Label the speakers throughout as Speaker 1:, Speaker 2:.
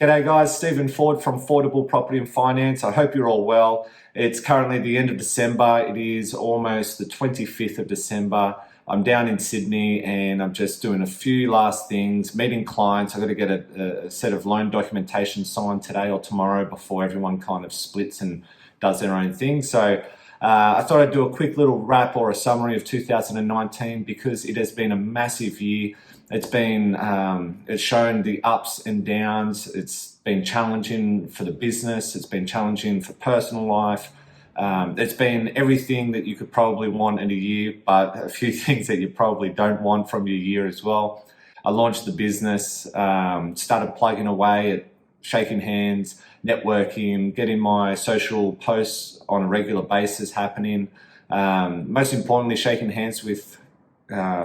Speaker 1: G'day guys, Stephen Ford from Fordable Property and Finance. I hope you're all well. It's currently the end of December. It is almost the 25th of December. I'm down in Sydney and I'm just doing a few last things, meeting clients. I've got to get a set of loan documentation signed today or tomorrow before everyone kind of splits and does their own thing. So I thought I'd do a quick little wrap or a summary of 2019 because it has been a massive year. It's shown the ups and downs. It's been challenging for the business. It's been challenging for personal life. It's been everything that you could probably want in a year, but a few things that you probably don't want from your year as well. I launched the business, started plugging away at shaking hands, networking, getting my social posts on a regular basis happening. Most importantly, shaking hands with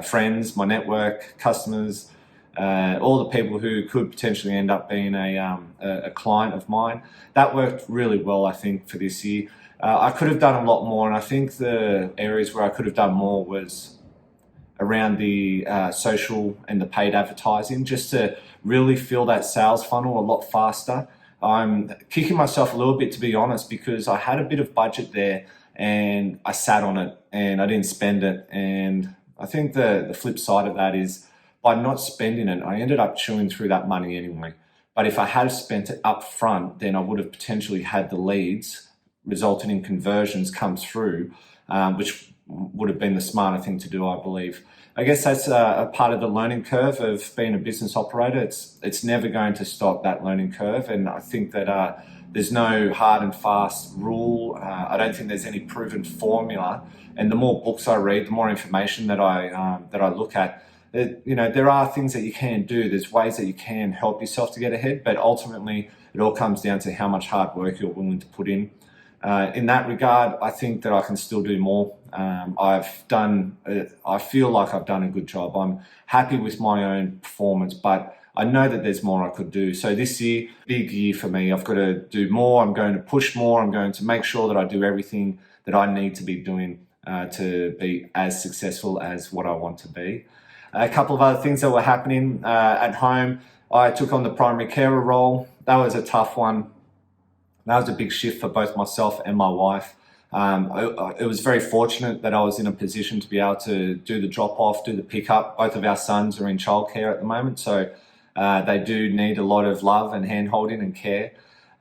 Speaker 1: friends, my network, customers, all the people who could potentially end up being a client of mine. That worked really well, I think, for this year. I could have done a lot more, and I think the areas where I could have done more was around the social and the paid advertising, just to really fill that sales funnel a lot faster. I'm kicking myself a little bit, to be honest, because I had a bit of budget there and I sat on it and I didn't spend it. And I think the flip side of that is by not spending it, I ended up chewing through that money anyway. But if I had spent it up front, then I would have potentially had the leads resulting in conversions come through, which would have been the smarter thing to do, I believe. I guess that's a part of the learning curve of being a business operator. It's never going to stop, that learning curve. And I think that there's no hard and fast rule. I don't think there's any proven formula. And the more books I read, the more information that I look at, there are things that you can do. There's ways that you can help yourself to get ahead, but ultimately it all comes down to how much hard work you're willing to put in. In that regard, I think that I can still do more. I feel like I've done a good job. I'm happy with my own performance, but I know that there's more I could do. So this year, big year for me. I've got to do more. I'm going to push more. I'm going to make sure that I do everything that I need to be doing to be as successful as what I want to be. A couple of other things that were happening at home. I took on the primary carer role. That was a tough one. That was a big shift for both myself and my wife. It was very fortunate that I was in a position to be able to do the drop-off, do the pick-up. Both of our sons are in childcare at the moment, so they do need a lot of love and hand-holding and care.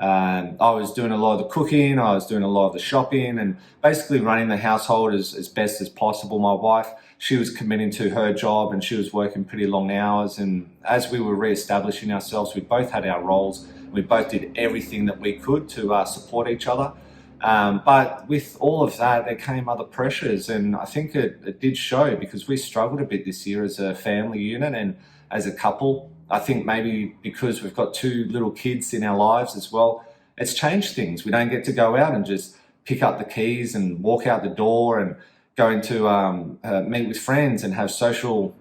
Speaker 1: I was doing a lot of the cooking, I was doing a lot of the shopping, and basically running the household as best as possible. My wife, she was committing to her job and she was working pretty long hours, and as we were re-establishing ourselves, we both had our roles. We both did everything that we could to support each other. But with all of that, there came other pressures, and I think it did show because we struggled a bit this year as a family unit and as a couple. I think maybe because we've got two little kids in our lives as well, it's changed things. We don't get to go out and just pick up the keys and walk out the door and go into meet with friends and have social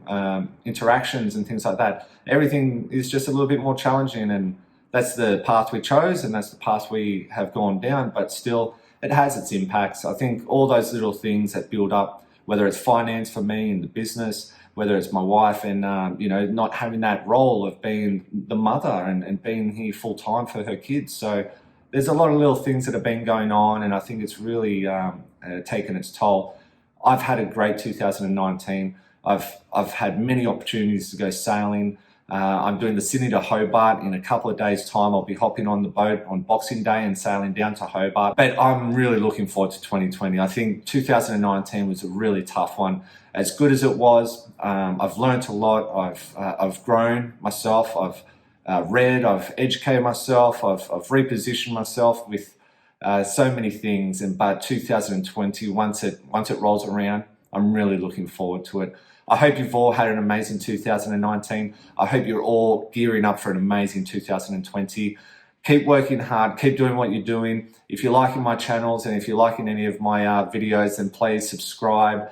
Speaker 1: interactions and things like that. Everything is just a little bit more challenging, and that's the path we chose and that's the path we have gone down, but still it has its impacts. I think all those little things that build up, whether it's finance for me in the business, whether it's my wife and not having that role of being the mother and being here full time for her kids. So there's a lot of little things that have been going on, and I think it's really taken its toll. I've had a great 2019. I've had many opportunities to go sailing. I'm doing the Sydney to Hobart in a couple of days' time. I'll be hopping on the boat on Boxing Day and sailing down to Hobart. But I'm really looking forward to 2020. I think 2019 was a really tough one. As good as it was, I've learned a lot. I've grown myself. I've read. I've educated myself. I've repositioned myself with so many things. But 2020, once it rolls around, I'm really looking forward to it. I hope you've all had an amazing 2019. I hope you're all gearing up for an amazing 2020. Keep working hard, keep doing what you're doing. If you're liking my channels and if you're liking any of my videos, then please subscribe.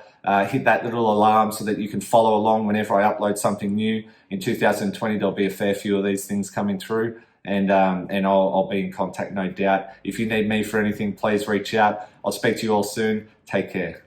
Speaker 1: Hit that little alarm so that you can follow along whenever I upload something new. In 2020, there'll be a fair few of these things coming through, and I'll be in contact, no doubt. If you need me for anything, please reach out. I'll speak to you all soon. Take care.